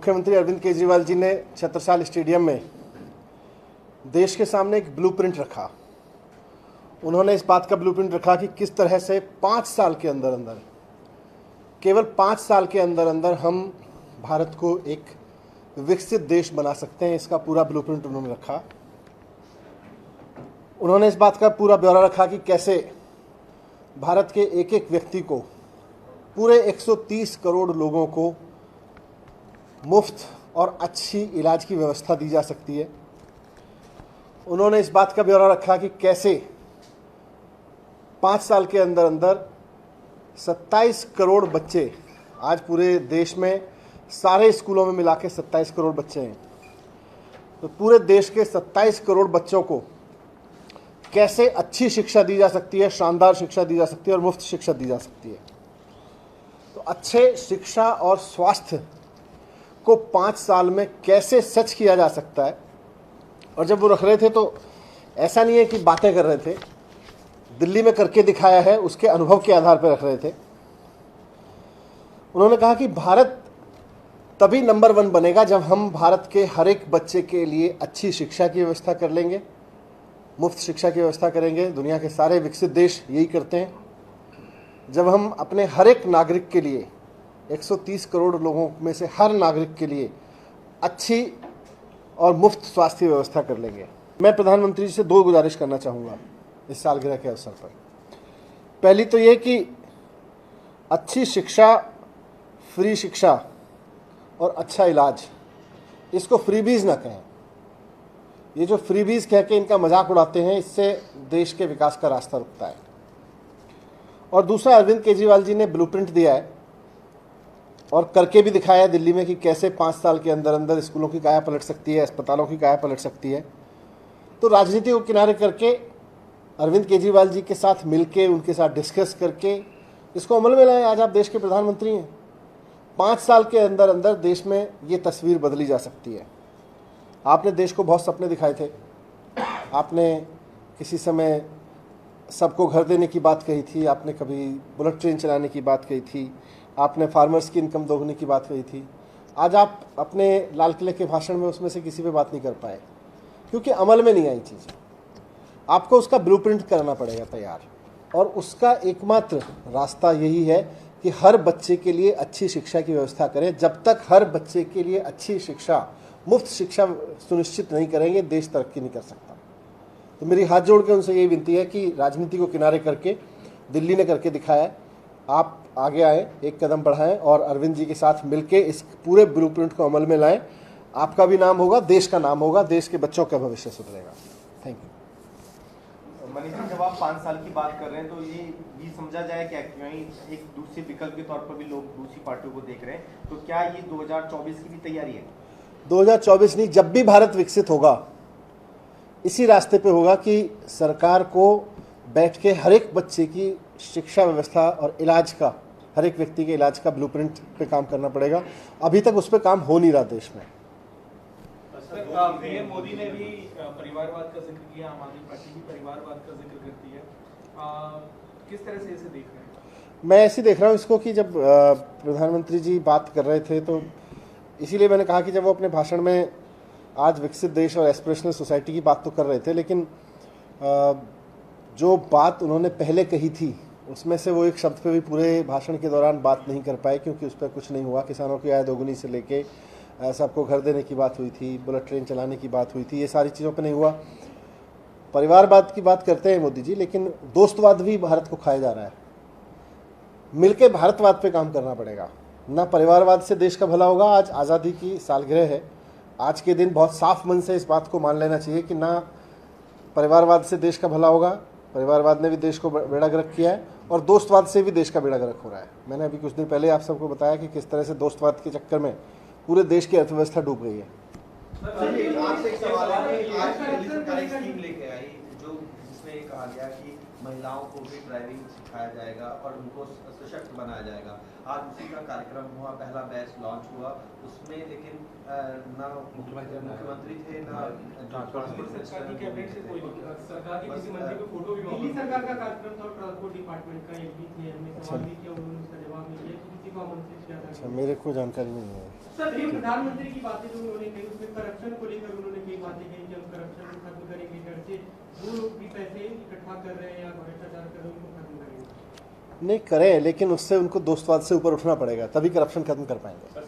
मुख्यमंत्री अरविंद केजरीवाल जी ने छत्रसाल स्टेडियम में देश के सामने एक ब्लूप्रिंट रखा। उन्होंने इस बात का ब्लूप्रिंट रखा कि किस तरह से 5 साल के अंदर अंदर, केवल 5 साल के अंदर अंदर हम भारत को एक विकसित देश बना सकते हैं। इसका पूरा ब्लूप्रिंट उन्होंने रखा। उन्होंने इस बात का पूरा ब्यौरा रखा कि कैसे भारत के एक एक व्यक्ति को, पूरे 130 करोड़ लोगों को मुफ्त और अच्छी इलाज की व्यवस्था दी जा सकती है। उन्होंने इस बात का ब्यौरा रखा कि कैसे 5 साल के अंदर अंदर 27 करोड़ बच्चे, आज पूरे देश में सारे स्कूलों में मिला के 27 करोड़ बच्चे हैं, तो पूरे देश के 27 करोड़ बच्चों को कैसे अच्छी शिक्षा दी जा सकती है, शानदार शिक्षा दी जा सकती है और मुफ्त शिक्षा दी जा सकती है। तो अच्छे शिक्षा और स्वास्थ्य को 5 साल में कैसे सच किया जा सकता है। और जब वो रख रहे थे तो ऐसा नहीं है कि बातें कर रहे थे, दिल्ली में करके दिखाया है, उसके अनुभव के आधार पर रख रहे थे। उन्होंने कहा कि भारत तभी नंबर 1 बनेगा जब हम भारत के हर एक बच्चे के लिए अच्छी शिक्षा की व्यवस्था कर लेंगे, मुफ्त शिक्षा की व्यवस्था करेंगे। दुनिया के सारे विकसित देश यही करते हैं। जब हम अपने हर एक नागरिक के लिए, 130 करोड़ लोगों में से हर नागरिक के लिए अच्छी और मुफ्त स्वास्थ्य व्यवस्था कर लेंगे। मैं प्रधानमंत्री जी से 2 गुजारिश करना चाहूँगा इस सालगिरह के अवसर पर। पहली तो ये कि अच्छी शिक्षा, फ्री शिक्षा और अच्छा इलाज, इसको फ्रीबीज ना कहें। ये जो फ्रीबीज कह के इनका मजाक उड़ाते हैं, इससे देश के विकास का रास्ता रुकता है। और दूसरा, अरविंद केजरीवाल जी ने ब्लूप्रिंट दिया है और करके भी दिखाया है दिल्ली में कि कैसे 5 साल के अंदर अंदर स्कूलों की काया पलट सकती है, अस्पतालों की काया पलट सकती है। तो राजनीति को किनारे करके अरविंद केजरीवाल जी के साथ मिलके, उनके साथ डिस्कस करके इसको अमल में लाएं। आज आप देश के प्रधानमंत्री हैं। 5 साल के अंदर अंदर देश में ये तस्वीर बदली जा सकती है। आपने देश को बहुत सपने दिखाए थे। आपने किसी समय सबको घर देने की बात कही थी, आपने कभी बुलेट ट्रेन चलाने की बात कही थी, आपने फार्मर्स की इनकम दोगुनी की बात कही थी। आज आप अपने लाल किले के भाषण में उसमें से किसी पे बात नहीं कर पाए, क्योंकि अमल में नहीं आई चीज़ें। आपको उसका ब्लूप्रिंट करना पड़ेगा तैयार, और उसका एकमात्र रास्ता यही है कि हर बच्चे के लिए अच्छी शिक्षा की व्यवस्था करें। जब तक हर बच्चे के लिए अच्छी शिक्षा, मुफ्त शिक्षा सुनिश्चित नहीं करेंगे, देश तरक्की नहीं कर सकता। तो मेरी हाथ जोड़ के उनसे यही विनती है कि राजनीति को किनारे करके, दिल्ली ने करके दिखाया है, आप आगे आए, एक कदम बढ़ाएं और अरविंद जी के साथ मिलके इस पूरे ब्लूप्रिंट को अमल में लाएं। आपका भी नाम होगा, देश का नाम होगा, देश के बच्चों का भविष्य सुधरेगा। Thank you. मनीष जी, जब आप 5 साल की बात कर रहे हैं तो ये समझा जाए कि कहीं एक दूसरे विकल्प के तौर पर भी लोग दूसरी पार्टियों को देख रहे हैं, तो क्या ये 2024 की भी तैयारी है? 2024 नहीं, जब भी भारत विकसित होगा इसी रास्ते पे होगा कि सरकार को बैठ के हर एक बच्चे की शिक्षा व्यवस्था और इलाज का, हर एक व्यक्ति के इलाज का ब्लूप्रिंट पे काम करना पड़ेगा। अभी तक उस पर काम हो नहीं रहा देश में। पीएम मोदी ने भी परिवारवाद का जिक्र किया, आम आदमी पार्टी भी परिवारवाद का जिक्र करती है। किस तरह से इसे देख रहे हैं? मैं ऐसे देख रहा हूँ इसको कि जब प्रधानमंत्री जी बात कर रहे थे तो इसीलिए मैंने कहा कि जब वो अपने भाषण में आज विकसित देश और एस्पिरेशनल सोसाइटी की बात तो कर रहे थे, लेकिन जो बात उन्होंने पहले कही थी उसमें से वो एक शब्द पे भी पूरे भाषण के दौरान बात नहीं कर पाए, क्योंकि उस पर कुछ नहीं हुआ। किसानों की आय दोगुनी से लेके सबको घर देने की बात हुई थी, बुलेट ट्रेन चलाने की बात हुई थी, ये सारी चीज़ों पे नहीं हुआ। परिवारवाद की बात करते हैं मोदी जी, लेकिन दोस्तवाद भी भारत को खाया जा रहा है। मिलके भारतवाद पे काम करना पड़ेगा। ना परिवारवाद से देश का भला होगा। आज आज़ादी की सालगिरह है। आज के दिन बहुत साफ मन से इस बात को मान लेना चाहिए कि ना परिवारवाद से देश का भला होगा, परिवारवाद ने भी देश को बेड़ा गर्क किया है, और दोस्तवाद से भी देश का बेड़ा गर्क हो रहा है। मैंने अभी कुछ दिन पहले आप सबको बताया कि किस तरह से दोस्तवाद के चक्कर में पूरे देश की अर्थव्यवस्था डूब गई है। आपसे एक सवाल है कि आज दिल्ली सरकार एक स्कीम लेके आई जो जिसमें ये कहा गया कि महिलाओं को भी ड्राइविंग सिखाया जाएगा और उनको सशक्त बनाया जाएगा। आज उसी का कार्यक्रम हुआ, पहला बैच लॉन्च हुआ उसमें, लेकिन ना मुख्यमंत्री थे ना सरकार की कैबिनेट से कोई सरकार के किसी मंत्री को फोटो भी दिल्ली सरकार का कार्यक्रम था, ट्रांसपोर्ट डिपार्टमेंट का एक भी थे, हमने सवाल भी किया, उन्होंने उसका जवाब नहीं दिया, किसी को आमंत्रित किया था। मेरे को जानकारी नहीं है। सर ये प्रधानमंत्री की बातें जो उन्होंने कही उसमें करप्शन को लेकर उन्होंने कई बातें कही कि हम करप्शन खत्म करेंगे, घर से जो लोग भी पैसे इकट्ठा कर रहे हैं या भ्रष्टाचार कर रहे हैं उनको खत्म करेंगे। नहीं करें, लेकिन उससे उनको दोस्तवाद से ऊपर उठना पड़ेगा, तभी करप्शन खत्म कर पाएंगे।